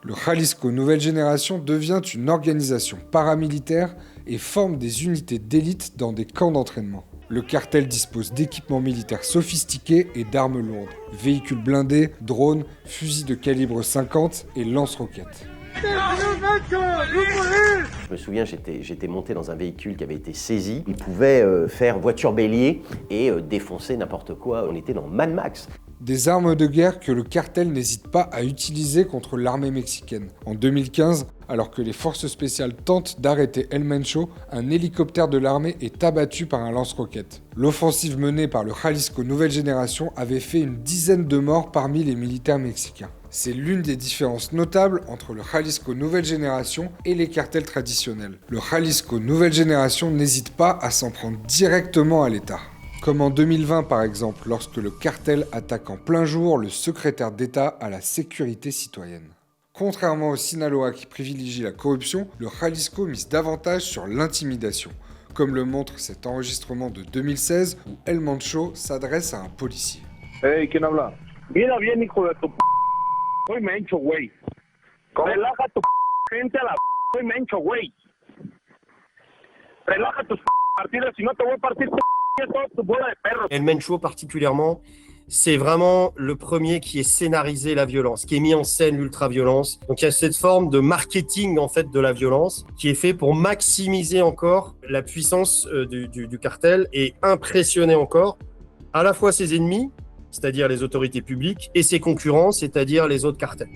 Le Jalisco Nouvelle Génération devient une organisation paramilitaire et forme des unités d'élite dans des camps d'entraînement. Le cartel dispose d'équipements militaires sophistiqués et d'armes lourdes, véhicules blindés, drones, fusils de calibre 50 et lance-roquettes. Je me souviens, j'étais monté dans un véhicule qui avait été saisi. Il pouvait faire voiture bélier et défoncer n'importe quoi. On était dans Mad Max. Des armes de guerre que le cartel n'hésite pas à utiliser contre l'armée mexicaine. En 2015, alors que les forces spéciales tentent d'arrêter El Mencho, un hélicoptère de l'armée est abattu par un lance-roquettes. L'offensive menée par le Jalisco Nouvelle Génération avait fait une dizaine de morts parmi les militaires mexicains. C'est l'une des différences notables entre le Jalisco Nouvelle Génération et les cartels traditionnels. Le Jalisco Nouvelle Génération n'hésite pas à s'en prendre directement à l'État. Comme en 2020 par exemple, lorsque le cartel attaque en plein jour le secrétaire d'État à la sécurité citoyenne. Contrairement au Sinaloa qui privilégie la corruption, le Jalisco mise davantage sur l'intimidation, comme le montre cet enregistrement de 2016 où El Mencho s'adresse à un policier. Hey, ¿quién habla? Mira bien, hijo de tu soy Mencho, güey. Relaja tu gente a la soy Mencho, güey. Relaja tus partidas, si no te voy a partir toda tu bola de perros. El Mencho particulièrement, c'est vraiment le premier qui est scénarisé la violence, qui est mis en scène l'ultra-violence. Donc il y a cette forme de marketing en fait de la violence qui est fait pour maximiser encore la puissance du cartel et impressionner encore à la fois ses ennemis, c'est-à-dire les autorités publiques, et ses concurrents, c'est-à-dire les autres cartels.